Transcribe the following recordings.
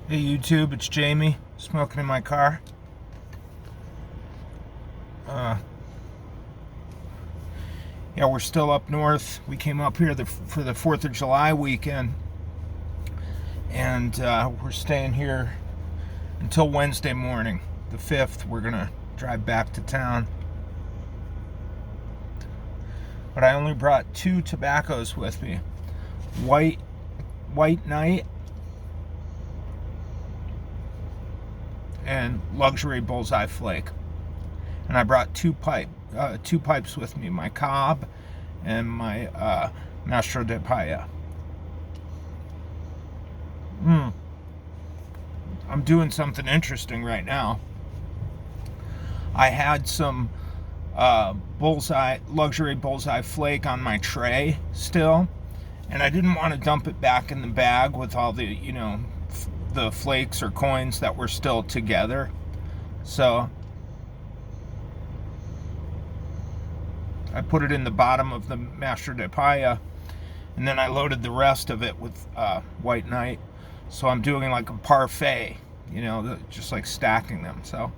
Hey YouTube, it's Jamie, smoking in my car. Yeah, we're still up north. We came up here for the 4th of July weekend, and we're staying here until Wednesday morning, the 5th. We're gonna drive back to town. But I only brought 2 tobaccos with me. White Night and Luxury Bullseye Flake. And I brought two pipes with me, my Cobb and my Mastro de Paja. I'm doing something interesting right now. I had some Luxury Bullseye Flake on my tray still, and I didn't want to dump it back in the bag with all the, the flakes or coins that were still together. So I put it in the bottom of the Mastro de Paja, and then I loaded the rest of it with White Night. So I'm doing like a parfait, just like stacking them. So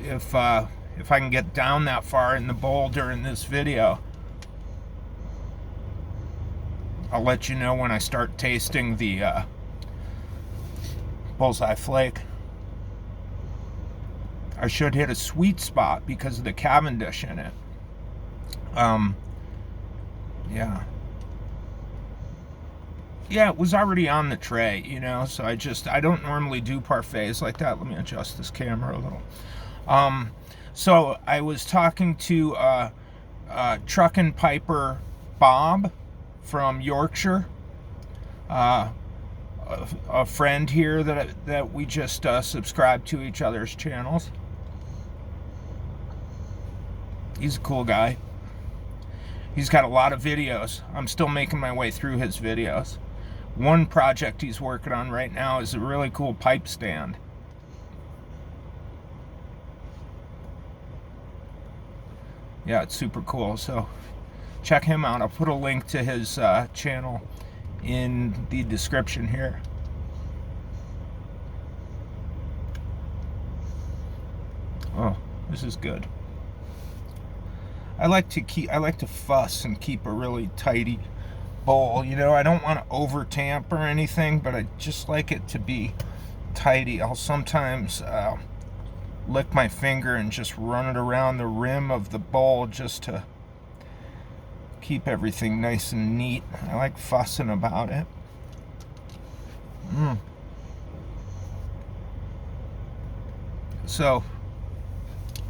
if I can get down that far in the bowl during this video, I'll let you know when I start tasting the Bullseye Flake. I should hit a sweet spot because of the Cavendish in it. Yeah, it was already on the tray, so I don't normally do parfaits like that. Let me adjust this camera a little. So I was talking to Truck and Piper Bob from Yorkshire, a friend here that we just subscribed to each other's channels. He's a cool guy. He's got a lot of videos. I'm still making my way through his videos. One project he's working on right now is a really cool pipe stand. Yeah, it's super cool. So check him out. I'll put a link to his channel in the description here. Oh, this is good. I like to fuss and keep a really tidy bowl. I don't want to over tamp or anything, but I just like it to be tidy. I'll sometimes lick my finger and just run it around the rim of the bowl just to keep everything nice and neat. I like fussing about it. So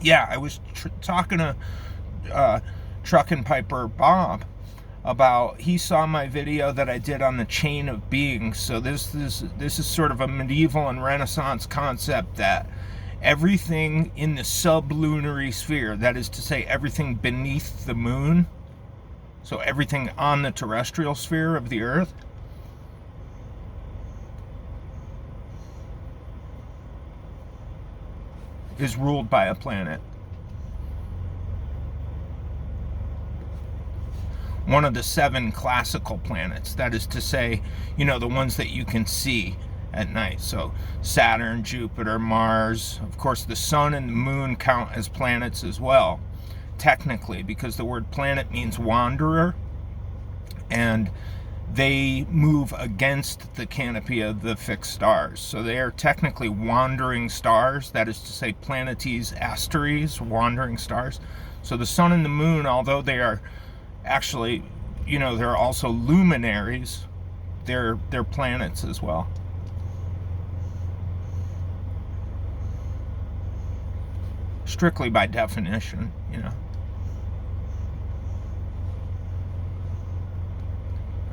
yeah, I was talking to Truck and Piper Bob about, he saw my video that I did on the chain of beings. So this is sort of a medieval and Renaissance concept that everything in the sublunary sphere, that is to say everything beneath the moon, so everything on the terrestrial sphere of the earth, is ruled by a planet. One of the 7 classical planets, that is to say, the ones that you can see at night. So Saturn, Jupiter, Mars, of course the sun and the moon count as planets as well, technically, because the word planet means wanderer, and they move against the canopy of the fixed stars. So they are technically wandering stars, that is to say planetes, asteres, wandering stars. So the sun and the moon, although they are actually, they're also luminaries, they're planets as well. Strictly by definition,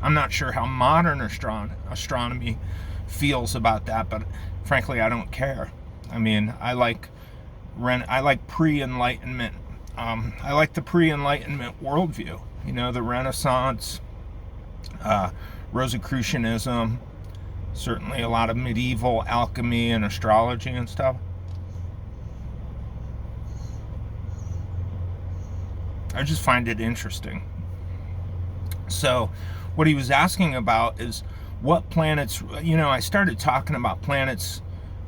I'm not sure how modern astronomy feels about that, but frankly, I don't care. I mean, I like pre-Enlightenment. I like the pre-Enlightenment worldview. The Renaissance, Rosicrucianism, certainly a lot of medieval alchemy and astrology and stuff. I just find it interesting. So what he was asking about is what planets, I started talking about planets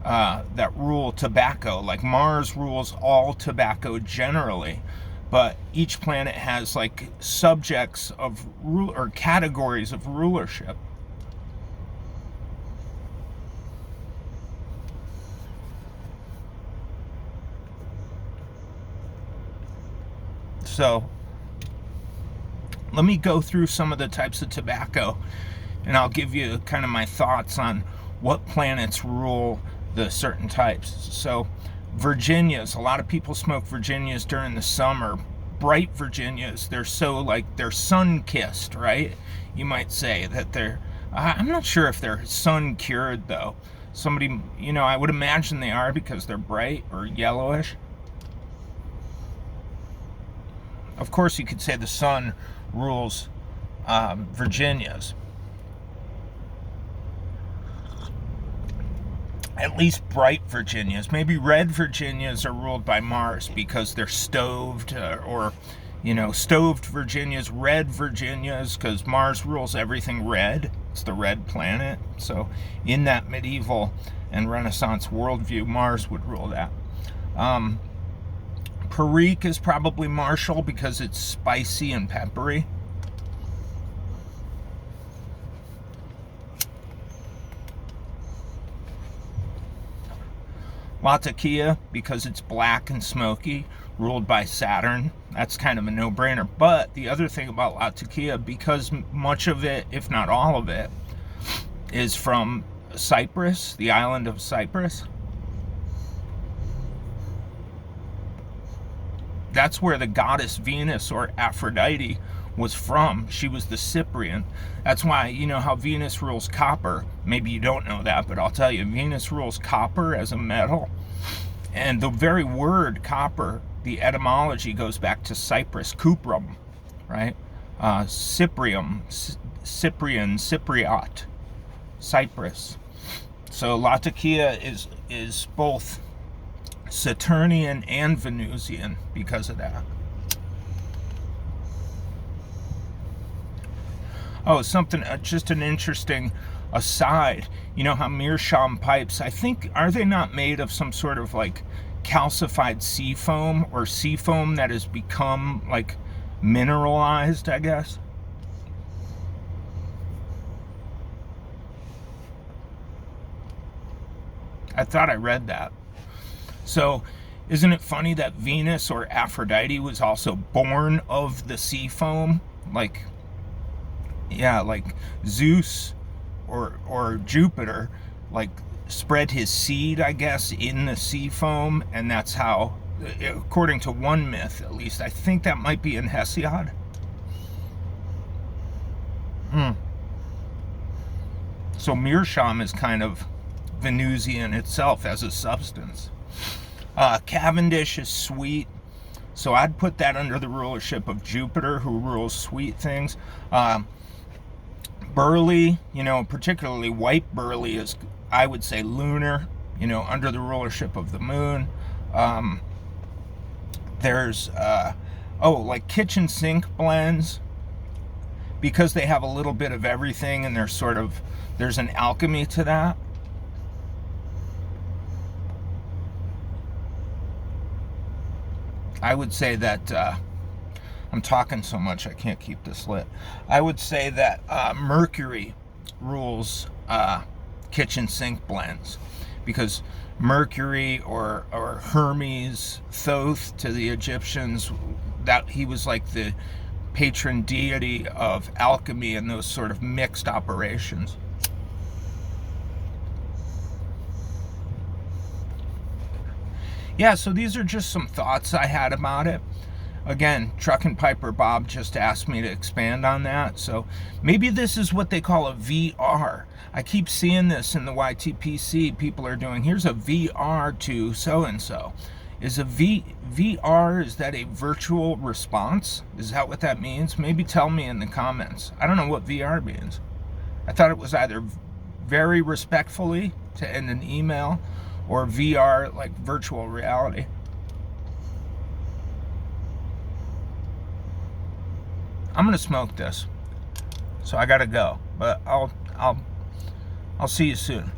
that rule tobacco. Like Mars rules all tobacco generally, but each planet has like subjects of rule or categories of rulership. So let me go through some of the types of tobacco, and I'll give you kind of my thoughts on what planets rule the certain types. So Virginias, a lot of people smoke Virginias during the summer. Bright Virginias, they're so like, they're sun-kissed, right? You might say that they're, I'm not sure if they're sun-cured though. Somebody, I would imagine they are because they're bright or yellowish. Of course, you could say the sun rules Virginias. At least bright Virginias. Maybe red Virginias are ruled by Mars because they're stoved, or stoved Virginias, red Virginias, because Mars rules everything red. It's the red planet. So in that medieval and Renaissance worldview, Mars would rule that. Perique is probably martial because it's spicy and peppery. Latakia, because it's black and smoky, ruled by Saturn. That's kind of a no-brainer. But the other thing about Latakia, because much of it, if not all of it, is from Cyprus, the island of Cyprus. That's where the goddess Venus, or Aphrodite, was from. She was the Cyprian. That's why, how Venus rules copper. Maybe you don't know that, but I'll tell you, Venus rules copper as a metal. And the very word copper, the etymology goes back to Cyprus, cuprum, right? Cyprium, Cyprian, Cypriot, Cyprus. So Latakia is both Saturnian and Venusian because of that. Oh, something, just an interesting aside. You know how meerschaum pipes, I think, are they not made of some sort of like calcified sea foam, or sea foam that has become like mineralized, I guess? I thought I read that. So, isn't it funny that Venus, or Aphrodite, was also born of the sea foam? Like, yeah, like Zeus or Jupiter, like, spread his seed, I guess, in the sea foam, and that's how, according to one myth, at least, I think that might be in Hesiod. So meerschaum is kind of Venusian itself as a substance. Cavendish is sweet, so I'd put that under the rulership of Jupiter, who rules sweet things. Burley, particularly white burley, is, I would say, lunar, under the rulership of the moon. There's, like kitchen sink blends, because they have a little bit of everything, and there's an alchemy to that. I would say that, I'm talking so much I can't keep this lit. I would say that Mercury rules kitchen sink blends, because Mercury, or Hermes, Thoth to the Egyptians, that he was like the patron deity of alchemy and those sort of mixed operations. Yeah, so these are just some thoughts I had about it. Again, Truck and Piper Bob just asked me to expand on that. So maybe this is what they call a VR. I keep seeing this in the YTPC. People are doing, here's a VR to so-and-so. Is a VR, is that a virtual response? Is that what that means? Maybe tell me in the comments. I don't know what VR means. I thought it was either very respectfully to end an email, or VR, like virtual reality. I'm gonna smoke this, so I gotta go. But I'll I'll see you soon.